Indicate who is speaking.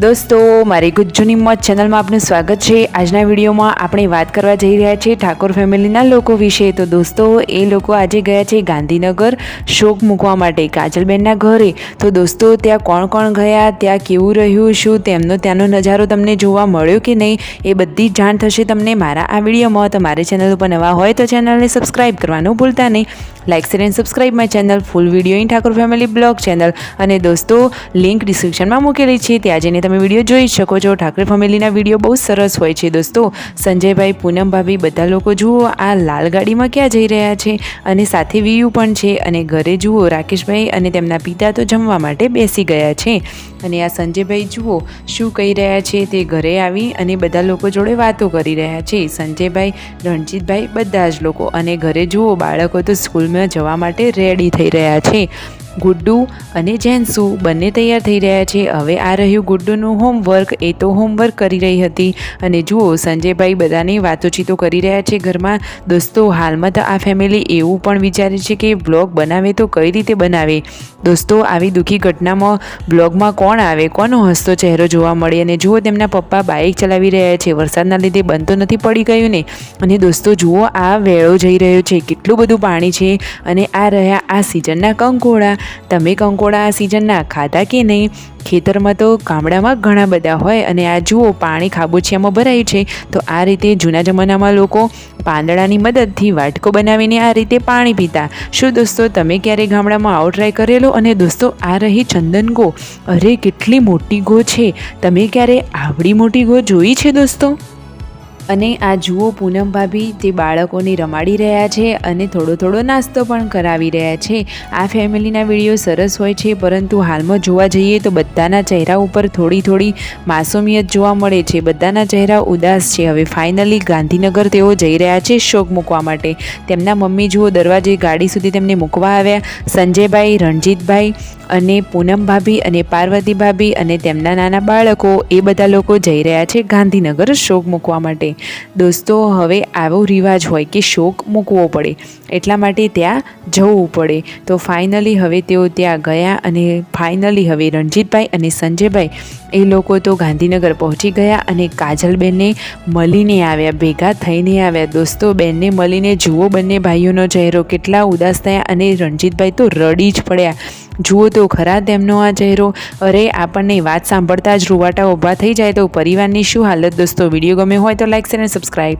Speaker 1: દોસ્તો મારી ગુજ્જુની મોજ ચેનલમાં આપનું સ્વાગત છે। આજના વિડીયોમાં આપણે વાત કરવા જઈ રહ્યા છીએ ઠાકોર ફેમિલીના લોકો વિશે। તો દોસ્તો એ લોકો આજે ગયા છે ગાંધીનગર શોક મૂકવા માટે કાજલબેનના ઘરે। તો દોસ્તો ત્યાં કોણ કોણ ગયા, ત્યાં કેવું રહ્યું, શું તેમનો ત્યાંનો નજારો તમને જોવા મળ્યો કે નહીં, એ બધી જ જાણ થશે તમને મારા આ વિડીયોમાં। તો મારી ચેનલ ઉપર નવા હોય તો ચેનલને સબસ્ક્રાઈબ કરવાનું ભૂલતા નહીં। Like share and subscribe my channel full video in Thakor family blog channel. અને દોસ્તો લિંક ડિસ્ક્રિપ્શનમાં મૂકેલી છે, ત્યાં જઈને તમે વિડીયો જોઈ શકો છો। ઠાકોર ફેમિલીના વિડીયો બહુ સરસ હોય છે દોસ્તો। સંજયભાઈ, પૂનમ ભાભી બધા લોકો જુઓ આ લાલ ગાડીમાં ક્યાં જઈ રહ્યા છે, અને સાથે વીયુ પણ છે। અને ઘરે જુઓ રાકેશભાઈ અને તેમના પિતા તો જમવા માટે બેસી ગયા છે। અને આ સંજયભાઈ જુઓ શું કહી રહ્યા છે, તે ઘરે આવી અને બધા લોકો જોડે વાતો કરી રહ્યા છે। સંજયભાઈ, રણજીતભાઈ બધા જ લોકો। અને ઘરે જુઓ બાળકો તો સ્કૂલમાં જવા માટે રેડી થઈ રહ્યા છે। ગુડ્ડુ અને જેન્સુ બંને તૈયાર થઈ રહ્યા છે। હવે આ રહ્યું ગુડ્ડુનું હોમવર્ક, એ તો હોમવર્ક કરી રહી હતી। અને જુઓ સંજયભાઈ બધાની વાતોચીતો કરી રહ્યા છે ઘરમાં। દોસ્તો હાલમાં તો આ ફેમિલી એવું પણ વિચારે છે કે બ્લોગ બનાવે તો કઈ રીતે બનાવે। દોસ્તો આવી દુઃખી ઘટનામાં બ્લોગમાં કોણ આવે, કોનો હસતો ચહેરો જોવા મળે। અને જુઓ તેમના પપ્પા બાઇક ચલાવી રહ્યા છે, વરસાદના લીધે બંધ તો નથી પડી ગયું ને। અને દોસ્તો જુઓ આ વેળો જઈ રહ્યો છે, કેટલું બધું પાણી છે। અને આ રહ્યા આ સિઝનના કંકોડા। તમે કંકોડા આ સિઝનના ખાધા કે નહીં? ખેતરમાં તો ગામડામાં ઘણા બધા હોય। અને આ જુઓ પાણી ખાબોચિયામાં ભરાયું છે। તો આ રીતે જૂના જમાનામાં લોકો પાંદડાની મદદથી વાટકો બનાવીને આ રીતે પાણી પીતા। શું દોસ્તો તમે ક્યારે ગામડામાં આવો ટ્રાય કરેલો? અને દોસ્તો આ રહી ચંદન ગો, અરે કેટલી મોટી ગો છે, તમે ક્યારે આવડી મોટી ગો જોઈ છે દોસ્તો? અને આ જુઓ પૂનમ ભાભી તે બાળકોને રમાડી રહ્યા છે અને થોડો થોડો નાસ્તો પણ કરાવી રહ્યા છે। આ ફેમિલીના વિડીયો સરસ હોય છે, પરંતુ હાલમાં જોવા જઈએ તો બધાના ચહેરા ઉપર થોડી થોડી માસુમિયત જોવા મળે છે, બધાના ચહેરા ઉદાસ છે। હવે ફાઇનલી ગાંધીનગર તેઓ જઈ રહ્યા છે શોક મૂકવા માટે। તેમના મમ્મી જુઓ દરવાજે ગાડી સુધી તેમને મૂકવા આવ્યા। સંજયભાઈ, રણજીતભાઈ અને પૂનમ ભાભી અને પાર્વતી ભાભી અને તેમના નાના બાળકો એ બધા લોકો જઈ રહ્યા છે ગાંધીનગર શોક મૂકવા માટે। દોસ્તો હવે આવો રિવાજ હોય કે શોક મૂકવો પડે, એટલા માટે ત્યાં જવું પડે। તો ફાઇનલી હવે તેઓ ત્યાં ગયા અને ફાઇનલી હવે રણજીતભાઈ અને સંજયભાઈ એ લોકો તો ગાંધીનગર પહોંચી ગયા અને કાજલબેનને મળીને આવ્યા, ભેગા થઈને આવ્યા। દોસ્તો બેનને મળીને જુઓ બંને ભાઈઓનો ચહેરો કેટલા ઉદાસ થયા, અને રણજીતભાઈ તો રડી જ પડ્યા। જુઓ તો ખરા તેમનો આ ચહેરો, અરે આપણને વાત સાંભળતા જ રૂવાટા ઊભા થઈ જાય તો પરિવારની શું હાલત। દોસ્તો વિડીયો ગમે હોય તો લાઇક શેર અને સબસ્ક્રાઈબ।